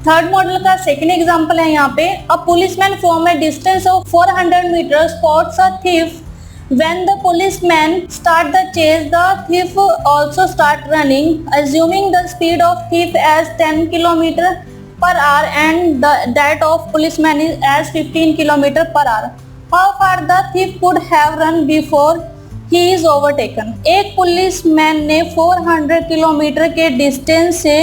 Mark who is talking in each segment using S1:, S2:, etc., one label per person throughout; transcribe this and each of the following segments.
S1: Third model का second example है यहाँ पे, a policeman from a distance of 400 metre spots a thief. When the policeman start the chase, the thief also start running, assuming the speed of thief as 10 km per hour and that of policeman is as 15 km per hour. How far the thief could have run before he is overtaken? एक policeman ने 400 kilometre के distance से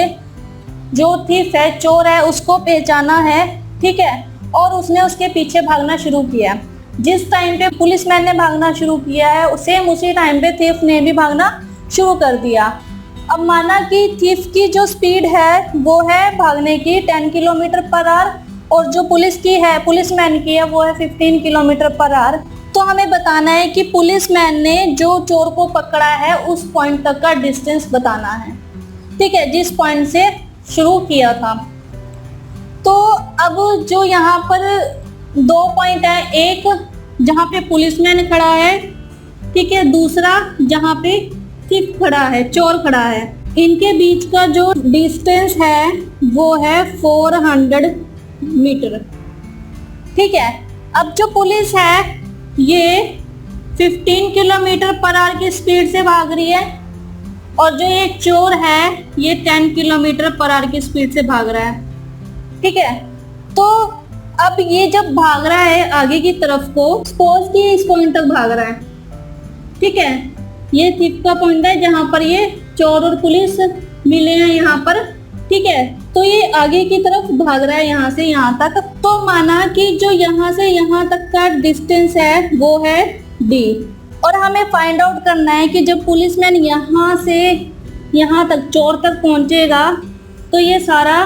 S1: जो thief है, चोर है, उसको पहचाना है, ठीक है, और उसने उसके पीछे भागना शुरू किया. जिस टाइम पे पुलिसमैन ने भागना शुरू किया है सेम उसी टाइम पे थीफ ने भी भागना शुरू कर दिया. अब माना कि थीफ की जो स्पीड है वो है भागने की 10 किलोमीटर पर आवर और जो पुलिसमैन की है वो है 15 किलोमीटर पर आवर. तो हमें बताना है कि पुलिसमैन ने जो चोर को पकड़ा है उस पॉइंट तक का डिस्टेंस बताना है, ठीक है, जिस पॉइंट से शुरू किया था. तो अब जो यहाँ पर दो पॉइंट है, एक जहाँ पे पुलिसमैन खड़ा है, ठीक है, दूसरा जहाँ पे थीफ खड़ा है, चोर खड़ा है. इनके बीच का जो डिस्टेंस है वो है 400 मीटर, ठीक है. अब जो पुलिस है ये 15 किलोमीटर पर आवर की स्पीड से भाग रही है और जो एक चोर है ये 10 किलोमीटर पर आवर की स्पीड से भाग रहा है, ठीक है. तो अब ये जब भाग रहा है आगे की तरफ को, सपोज कि इस पॉइंट तक भाग रहा है, ठीक है, ये थीफ का पॉइंट है जहां पर ये चोर और पुलिस मिले हैं यहाँ पर, ठीक है. तो ये आगे की तरफ भाग रहा है यहाँ से यहाँ तक. तो माना कि जो यहाँ से यहाँ तक का डिस्टेंस है वो है d और हमें फाइंड आउट करना है कि जब पुलिसमैन यहाँ से यहाँ तक चोर तक पहुंचेगा तो ये सारा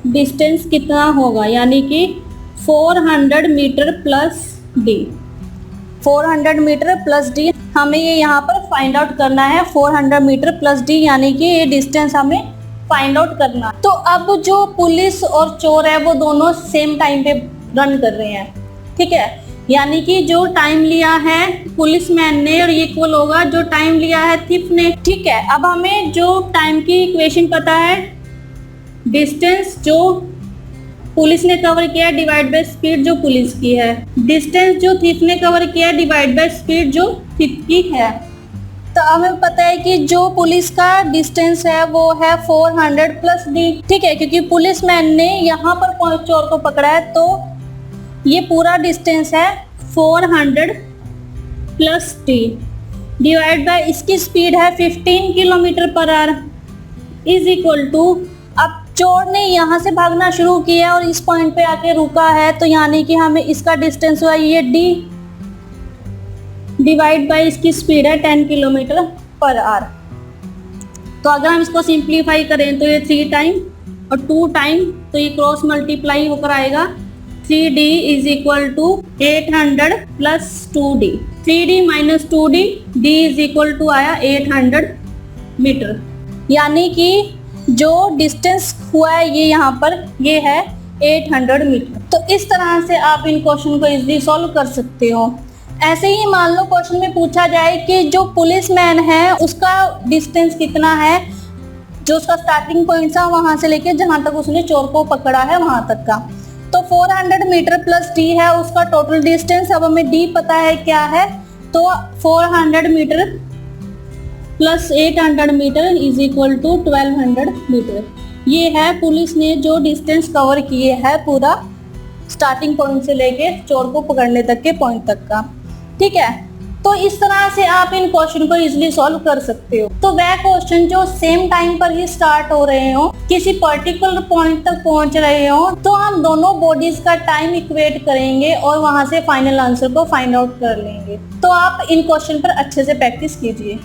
S1: डिस्टेंस कितना होगा, यानी कि 400 metre plus d. 400 metre plus d हमें ये यहाँ पर फाइंड आउट करना है. 400 मीटर प्लस d यानी कि ये डिस्टेंस हमें फाइंड आउट करना. तो अब जो पुलिस और चोर है वो दोनों सेम टाइम पे रन कर रहे हैं, ठीक है, यानी कि जो टाइम लिया है पुलिसमैन ने और इक्वल होगा जो टाइम लिया है थीफ ने, ठीक है. अब हमें जो टाइम की इक्वेशन पता है, डिस्टेंस जो पुलिस ने कवर किया डिवाइड बाय स्पीड जो पुलिस की है, डिस्टेंस जो थीफ ने कवर किया डिवाइड बाय स्पीड जो थीफ की है. तो हमें पता है कि जो पुलिस का डिस्टेंस है वो है 400 प्लस d, ठीक है, क्योंकि पुलिसमैन ने यहाँ पर चोर को पकड़ा है तो ये पूरा डिस्टेंस है 400 प्लस d डिवाइड बाय इसकी स्पीड है 15 kilometre per hour is equal to, अब चोर ने यहाँ से भागना शुरू किया और इस पॉइंट पे आके रुका है तो यानी कि हमें इसका डिस्टेंस हुआ ये d डिवाइड बाय इसकी स्पीड है 10 किलोमीटर पर आवर. तो अगर हम इसको सिंप्लीफाई करें तो ये 3 टाइम और 2 टाइम, तो ये क्रॉस मल्टीप्लाई होकर आएगा 3d is equal to 800 plus 2d. 3d minus 2d, d is equal to आया 800 मीटर, यानी कि जो डिस्टेंस हुआ है ये यहाँ पर ये है 800 मीटर. तो इस तरह से आप इन क्वेश्चन को इजीली सॉल्व कर सकते हो. ऐसे ही मान लो क्वेश्चन में पूछा जाए कि जो पुलिसमैन है उसका डिस्टेंस कितना है, जो उसका स्टार्टिंग पॉइंट था वहां से लेके जहां तक उसने चोर को पकड़ा है वहां तक का, तो 400 मीटर प्लस d है उसका टोटल डिस्टेंस. अब हमें d पता है क्या है, तो 400 metre plus 800 metre is equal to 1200 metre. ये है पुलिस ने जो डिस्टेंस कवर किए है पूरा स्टार्टिंग पॉइंट से लेके चोर को पकड़ने तक के पॉइंट तक का, ठीक है. तो इस तरह से आप इन क्वेश्चन को इजीली सॉल्व कर सकते हो. तो वह क्वेश्चन जो सेम टाइम पर ही स्टार्ट हो रहे हो, किसी पर्टिकुलर पॉइंट तक पहुंच रहे हो, तो हम दोनों बॉडीज का टाइम इक्वेट करेंगे और वहां से फाइनल आंसर को फाइंड आउट कर लेंगे. तो आप इन क्वेश्चन पर अच्छे से प्रैक्टिस कीजिए.